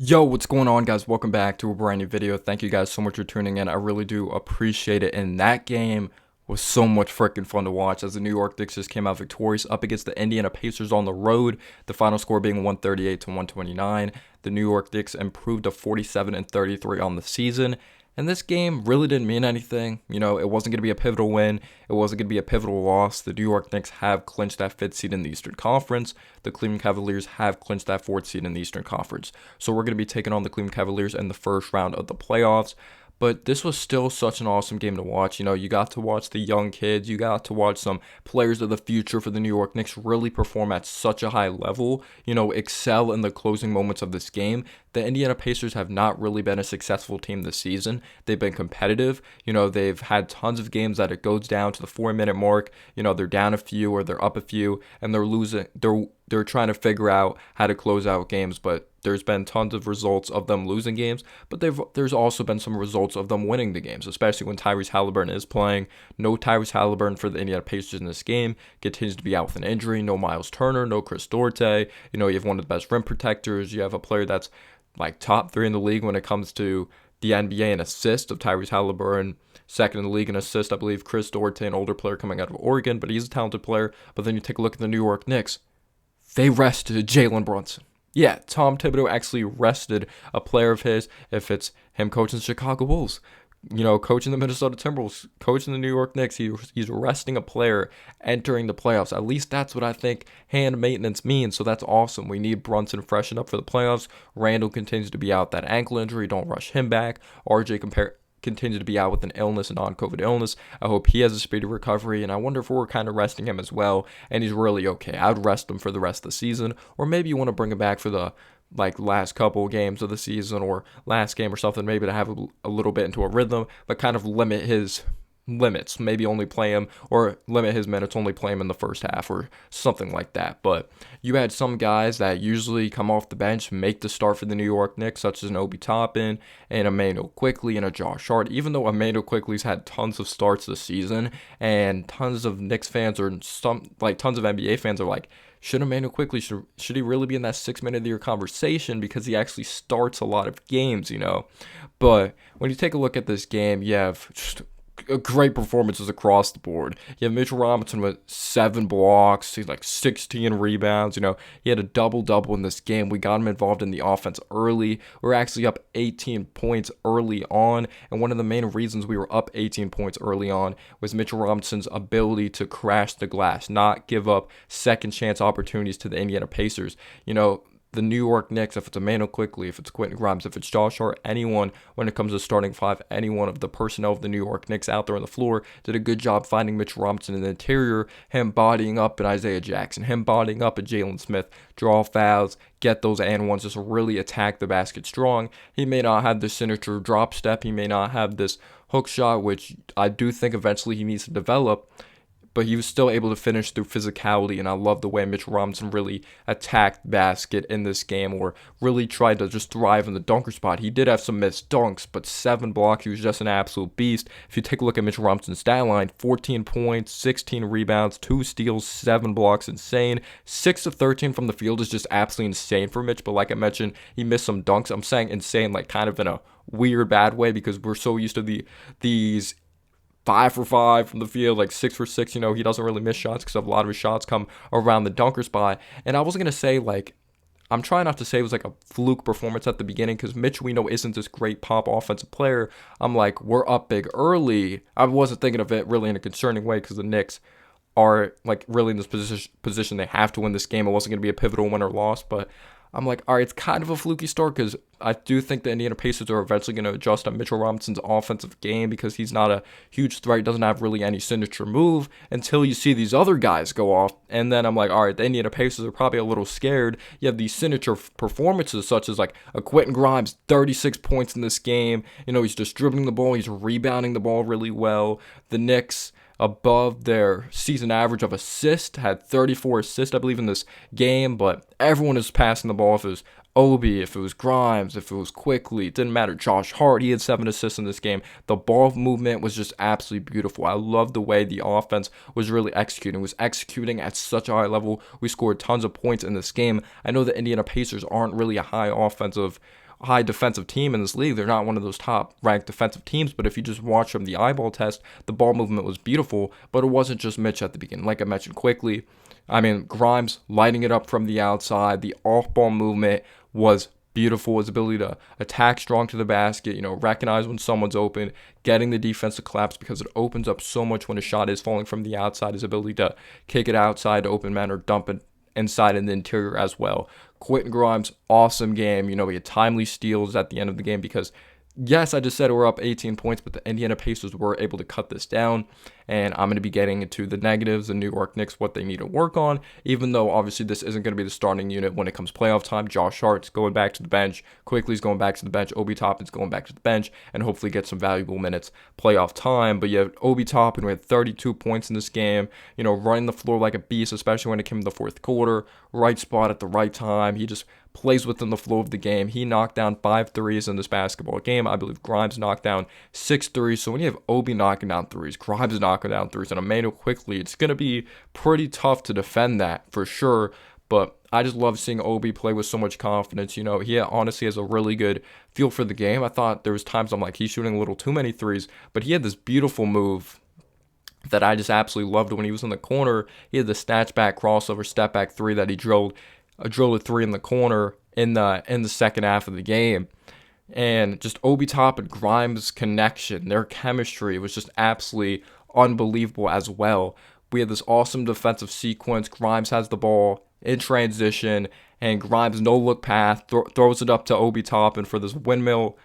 Yo, what's going on, guys? Welcome back to a brand new video. Thank you guys so much for tuning in. I really do appreciate it. And that game was so much freaking fun to watch as the New York Knicks just came out victorious up against the Indiana Pacers on the road. The final score being 138 to 129. The New York Knicks improved to 47 and 33 on the season. And this game really didn't mean anything. You know, it wasn't going to be a pivotal win. It wasn't going to be a pivotal loss. The New York Knicks have clinched that fifth seed in the Eastern Conference. The Cleveland Cavaliers have clinched that fourth seed in the Eastern Conference. So we're going to be taking on the Cleveland Cavaliers in the first round of the playoffs. But this was still such an awesome game to watch. You know, you got to watch the young kids. You got to watch some players of the future for the New York Knicks really perform at such a high level, you know, excel in the closing moments of this game. The Indiana Pacers have not really been a successful team this season. They've been competitive. You know, they've had tons of games that it goes down to the 4-minute mark. You know, they're down a few or they're up a few and they're losing. They're trying to figure out how to close out games, but there's been tons of results of them losing games, but there's also been some results of them winning the games, especially when Tyrese Halliburton is playing. No Tyrese Halliburton for the Indiana Pacers in this game. Continues to be out with an injury. No Miles Turner, no Chris Duarte. You know, you have one of the best rim protectors. You have a player that's like top 3 in the league when it comes to the NBA in assists of Tyrese Halliburton. Second in the league in assists, I believe, Chris Duarte, an older player coming out of Oregon, but he's a talented player. But then you take a look at the New York Knicks. They rested Jalen Brunson. Yeah, Tom Thibodeau actually rested a player of his. If it's him coaching the Chicago Bulls, you know, coaching the Minnesota Timberwolves, coaching the New York Knicks, he's resting a player entering the playoffs. At least that's what I think hand maintenance means. So that's awesome. We need Brunson freshen up for the playoffs. Randall continues to be out that ankle injury. Don't rush him back. RJ continue to be out with an illness, a non-COVID illness. I hope he has a speedy recovery, and I wonder if we're kind of resting him as well, and he's really okay. I'd rest him for the rest of the season, or maybe you want to bring him back for the last couple games of the season or last game or something, maybe to have a little bit into a rhythm, but kind of limit his limits, maybe only play him or limit his minutes, only play him in the first half or something like that. But you had some guys that usually come off the bench, make the start for the New York Knicks, such as an Obi Toppin and Emmanuel Quickley and a Josh Hart. Even though Emmanuel Quickley's had tons of starts this season, and tons of Knicks fans or tons of NBA fans are like, should Emmanuel Quickley, should he really be in that 6-minute of the year conversation because he actually starts a lot of games, you know? But when you take a look at this game, you have just great performances across the board. You have Mitchell Robinson with 7 blocks, he's like 16 rebounds. You know, he had a double-double in this game. We got him involved in the offense early. We were actually up 18 points early on, and one of the main reasons we were up 18 points early on was Mitchell Robinson's ability to crash the glass, not give up second chance opportunities to the Indiana Pacers. You know, the New York Knicks, if it's Emmanuel Quickley, if it's Quentin Grimes, if it's Josh Hart, anyone when it comes to starting 5, any one of the personnel of the New York Knicks out there on the floor did a good job finding Mitch Robinson in the interior, him bodying up at Isaiah Jackson, him bodying up at Jalen Smith, draw fouls, get those and ones, just really attack the basket strong. He may not have the signature drop step, he may not have this hook shot, which I do think eventually he needs to develop, but he was still able to finish through physicality, and I love the way Mitch Robinson really attacked basket in this game, or really tried to just thrive in the dunker spot. He did have some missed dunks, but 7 blocks, he was just an absolute beast. If you take a look at Mitch Robinson's stat line, 14 points, 16 rebounds, 2 steals, 7 blocks, insane. 6 of 13 from the field is just absolutely insane for Mitch, but like I mentioned, he missed some dunks. I'm saying insane, like kind of in a weird, bad way, because we're so used to these 5 for 5 from the field, like 6 for 6. You know, he doesn't really miss shots because a lot of his shots come around the dunker spot. And I wasn't going to say, like, I'm trying not to say it was like a fluke performance at the beginning, because Mitch, we know, isn't this great pop offensive player. I'm like, we're up big early. I wasn't thinking of it really in a concerning way, because the Knicks are like really in this position they have to win this game. It wasn't going to be a pivotal win or loss, but I'm like, all right, it's kind of a fluky start, because I do think the Indiana Pacers are eventually going to adjust on Mitchell Robinson's offensive game, because he's not a huge threat. He doesn't have really any signature move until you see these other guys go off. And then I'm like, all right, the Indiana Pacers are probably a little scared. You have these signature performances such as like a Quentin Grimes, 36 points in this game. You know, he's just dribbling the ball. He's rebounding the ball really well. The Knicks, above their season average of assists, had 34 assists, I believe, in this game, but everyone is passing the ball. If it was Obi, if it was Grimes, if it was Quickley, it didn't matter. Josh Hart, he had 7 assists in this game. The ball movement was just absolutely beautiful. I love the way the offense was really executing. It was executing at such a high level. We scored tons of points in this game. I know the Indiana Pacers aren't really a high offensive high defensive team in this league. They're not one of those top ranked defensive teams, but if you just watch from the eyeball test, the ball movement was beautiful, but it wasn't just Mitch at the beginning. Like I mentioned quickly, I mean, Grimes lighting it up from the outside. The off-ball movement was beautiful. His ability to attack strong to the basket, recognize when someone's open, getting the defense to collapse because it opens up so much when a shot is falling from the outside. His ability to kick it outside to open man or dump it inside in the interior as well. Quentin Grimes, awesome game. He had timely steals at the end of the game because, yes, I just said we're up 18 points, but the Indiana Pacers were able to cut this down. And I'm going to be getting into the negatives, the New York Knicks, what they need to work on, even though obviously this isn't going to be the starting unit when it comes playoff time. Josh Hart's going back to the bench. Quickley's going back to the bench. Obi Toppin's going back to the bench and hopefully get some valuable minutes playoff time. But you have Obi Toppin with 32 points in this game, running the floor like a beast, especially when it came to the fourth quarter. Right spot at the right time. He just plays within the flow of the game. He knocked down 5 threes in this basketball game. I believe Grimes knocked down 6 threes. So when you have Obi knocking down threes, Grimes knocking down threes, and Emmanuel Quickley, it's going to be pretty tough to defend that for sure. But I just love seeing Obi play with so much confidence. He honestly has a really good feel for the game. I thought there was times I'm like, he's shooting a little too many threes, but he had this beautiful move that I just absolutely loved when he was in the corner. He had the snatch back crossover step back three that he drilled a 3 in the corner in the second half of the game. And just Obi Toppin and Grimes' connection, their chemistry was just absolutely unbelievable as well. We had this awesome defensive sequence. Grimes has the ball in transition, and Grimes no-look path, throws it up to Obi Toppin for this windmill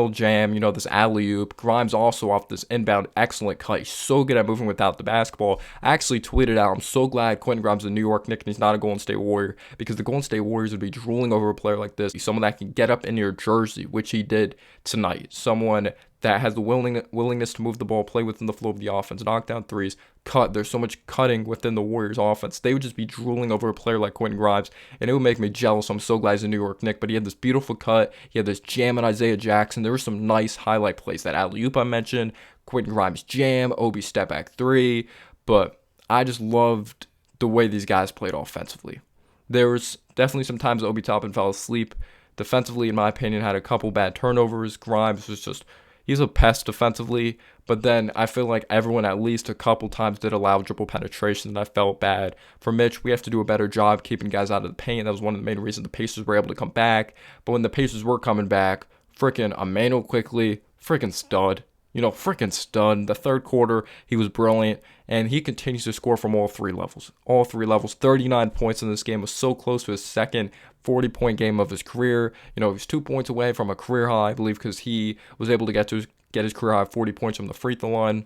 jam, this alley-oop. Grimes also off this inbound excellent cut. He's so good at moving without the basketball. I actually tweeted out, I'm so glad Quentin Grimes is a New York Knick and he's not a Golden State Warrior, because the Golden State Warriors would be drooling over a player like this. Someone that can get up in your jersey, which he did tonight. Someone that has the willingness to move the ball, play within the flow of the offense, knock down threes, cut. There's so much cutting within the Warriors offense. They would just be drooling over a player like Quentin Grimes, and it would make me jealous. I'm so glad he's a New York Knick, but he had this beautiful cut. He had this jam at Isaiah Jackson. There were some nice highlight plays. That alley-oop I mentioned, Quentin Grimes jam, Obi step back three, but I just loved the way these guys played offensively. There was definitely some times Obi Toppin fell asleep defensively, in my opinion, had a couple bad turnovers. Grimes was just, he's a pest defensively, but then I feel like everyone at least a couple times did allow dribble penetration, and I felt bad. For Mitch, we have to do a better job keeping guys out of the paint. That was one of the main reasons the Pacers were able to come back. But when the Pacers were coming back, freaking Emmanuel Quickley, freaking stud. Freaking stud. The third quarter, he was brilliant, and he continues to score from all three levels. 39 points in this game, was so close to his second 40-point game of his career. He was 2 points away from a career high, I believe, because he was able to get his career high 40 points from the free throw line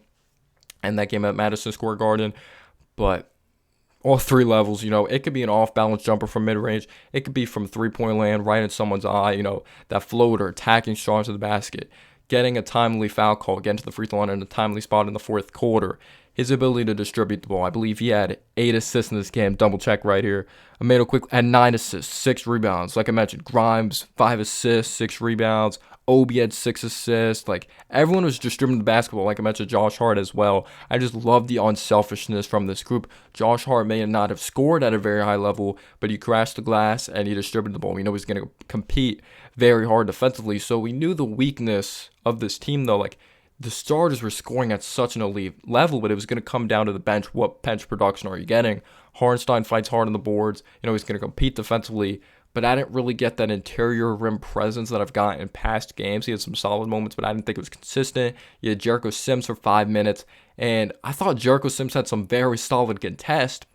and that game at Madison Square Garden. But all three levels, it could be an off-balance jumper from mid-range. It could be from three-point land right in someone's eye, that floater, attacking strong to the basket, getting a timely foul call, getting to the free throw line in a timely spot in the fourth quarter. His ability to distribute the ball. I believe he had 8 assists in this game. Double check right here. Emmanuel Quickley had 9 assists, 6 rebounds. Like I mentioned, Grimes, 5 assists, 6 rebounds. Obi had 6 assists. Like, everyone was distributing the basketball. Like I mentioned, Josh Hart as well. I just love the unselfishness from this group. Josh Hart may not have scored at a very high level, but he crashed the glass and he distributed the ball. We know he's going to compete very hard defensively. So we knew the weakness of this team, though. Like, the starters were scoring at such an elite level, but it was going to come down to the bench. What bench production are you getting? Hartenstein fights hard on the boards. He's going to compete defensively, but I didn't really get that interior rim presence that I've gotten in past games. He had some solid moments, but I didn't think it was consistent. You had Jericho Sims for 5 minutes, and I thought Jericho Sims had some very solid contest,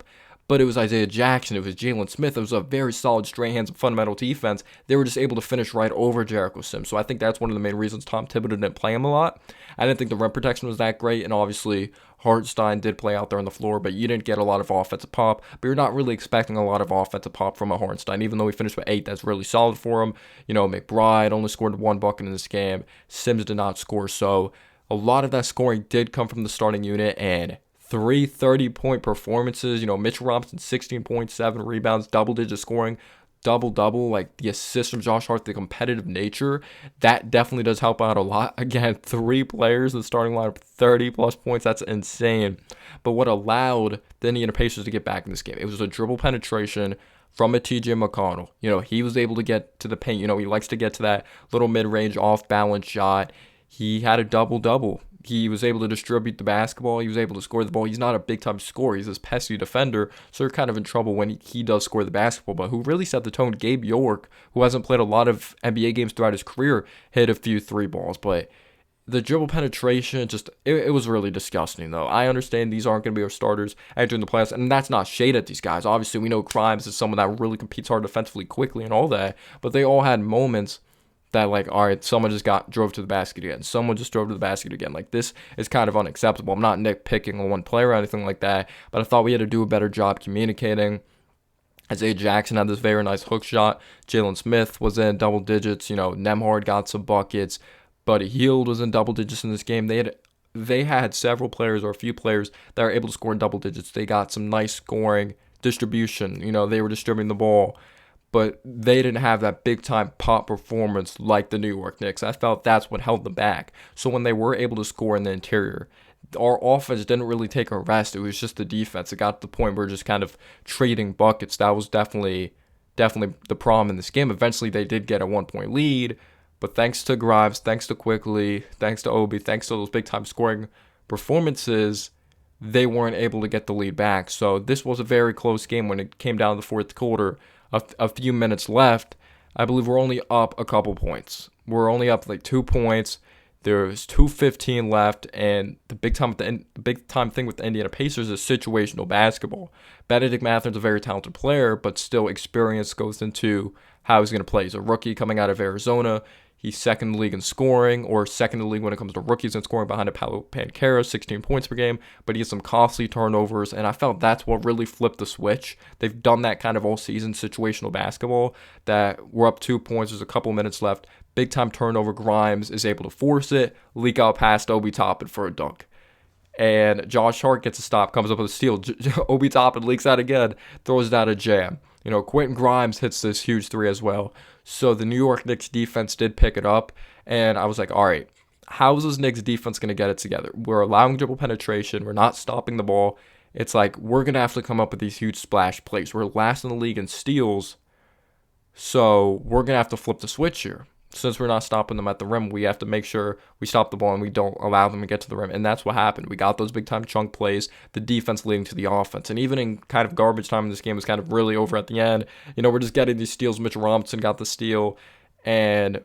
but it was Isaiah Jackson, it was Jalen Smith, it was a very solid straight hands and fundamental defense. They were just able to finish right over Jericho Sims, so I think that's one of the main reasons Tom Thibodeau didn't play him a lot. I didn't think the rim protection was that great, and obviously Hartenstein did play out there on the floor, but you didn't get a lot of offensive pop. But you're not really expecting a lot of offensive pop from a Hartenstein, even though he finished with 8. That's really solid for him. McBride only scored 1 bucket in this game. Sims did not score, so a lot of that scoring did come from the starting unit, and 3 30-point performances. Mitchell Robinson, 16 points, 7 rebounds, double-digit scoring, double-double. Like, the assist from Josh Hart, the competitive nature, that definitely does help out a lot. Again, 3 players in the starting lineup, 30-plus points. That's insane. But what allowed the Indiana Pacers to get back in this game, it was a dribble penetration from a TJ McConnell. He was able to get to the paint. He likes to get to that little mid-range off-balance shot. He had a double-double. He was able to distribute the basketball. He was able to score the ball. He's not a big-time scorer. He's this pesky defender, so you're kind of in trouble when he does score the basketball. But who really set the tone, Gabe York, who hasn't played a lot of NBA games throughout his career, hit a few three balls. But the dribble penetration, it was really disgusting, though. I understand these aren't going to be our starters entering the playoffs, and that's not shade at these guys. Obviously, we know Grimes is someone that really competes hard defensively quickly and all that, but they all had moments that, like, all right, someone just drove to the basket again. Someone just drove to the basket again. Like, this is kind of unacceptable. I'm not nitpicking on one player or anything like that, but I thought we had to do a better job communicating. Isaiah Jackson had this very nice hook shot. Jalen Smith was in double digits. Nembhard got some buckets. Buddy Hield was in double digits in this game. They had several players, or a few players, that were able to score in double digits. They got some nice scoring distribution. They were distributing the ball, but they didn't have that big-time pop performance like the New York Knicks. I felt that's what held them back. So when they were able to score in the interior, our offense didn't really take a rest. It was just the defense. It got to the point where just kind of trading buckets. That was definitely the problem in this game. Eventually, they did get a 1-point lead, but thanks to Grimes, thanks to Quickley, thanks to Obi, thanks to those big-time scoring performances, they weren't able to get the lead back. So this was a very close game when it came down to the fourth quarter. A few minutes left. I believe we're only up a couple points. We're only up like 2 points. There's 2:15 left, and the big time thing with the Indiana Pacers is situational basketball. Benedict Mathurin's a very talented player, but still experience goes into how he's going to play. He's a rookie coming out of Arizona. He's second in the league in scoring, or second in the league when it comes to rookies in scoring behind a Paolo Banchero, 16 points per game, but he has some costly turnovers, and I felt that's what really flipped the switch. They've done that kind of all season, situational basketball, that we're up 2 points, there's a couple minutes left, big-time turnover, Grimes is able to force it, leak out past Obi Toppin for a dunk. And Josh Hart gets a stop, comes up with a steal. Obi Toppin leaks out again, throws it out a jam. Quentin Grimes hits this huge three as well. So the New York Knicks defense did pick it up, and I was like, all right, how is this Knicks defense going to get it together? We're allowing dribble penetration. We're not stopping the ball. It's like we're going to have to come up with these huge splash plays. We're last in the league in steals, so we're going to have to flip the switch here. Since we're not stopping them at the rim, we have to make sure we stop the ball and we don't allow them to get to the rim. And that's what happened. We got those big-time chunk plays, the defense leading to the offense. And even in kind of garbage time in this game, was kind of really over at the end. We're just getting these steals. Mitch Robinson got the steal, and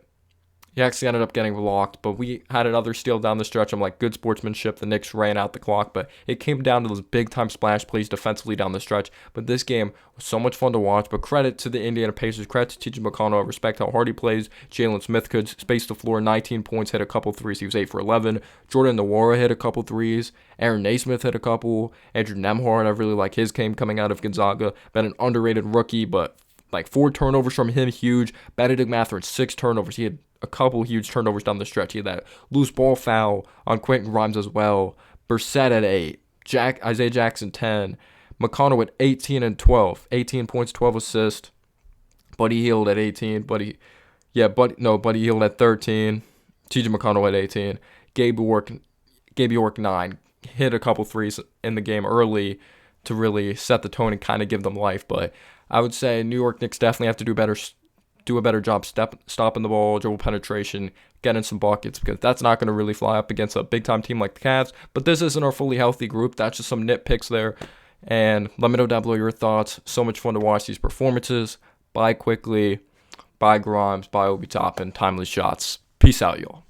he actually ended up getting blocked, but we had another steal down the stretch. I'm like, good sportsmanship. The Knicks ran out the clock, but it came down to those big-time splash plays defensively down the stretch. But this game was so much fun to watch, but credit to the Indiana Pacers, credit to TJ McConnell. I respect how hard he plays. Jalen Smith could space the floor, 19 points, hit a couple threes. He was 8 for 11. Jordan Nwora hit a couple threes. Aaron Naismith hit a couple. Andrew Nembhard, I really like his game coming out of Gonzaga. Been an underrated rookie, but like 4 turnovers from him, huge. Benedict Mathurin, 6 turnovers. He had a couple huge turnovers down the stretch. He had that loose ball foul on Quentin Grimes as well. Brissett at 8. Isaiah Jackson 10. McConnell at 18 and 12. 18 points, 12 assists. Buddy Hield at 18. Buddy Hield at 13. TJ McConnell at 18. Gabe York 9. Hit a couple threes in the game early to really set the tone and kind of give them life. But I would say New York Knicks definitely have to do a better job stopping the ball, dribble penetration, getting some buckets, because that's not going to really fly up against a big-time team like the Cavs. But this isn't our fully healthy group. That's just some nitpicks there. And let me know down below your thoughts. So much fun to watch these performances. Bye Quickley, bye Grimes, bye Obi Toppin, timely shots. Peace out, y'all.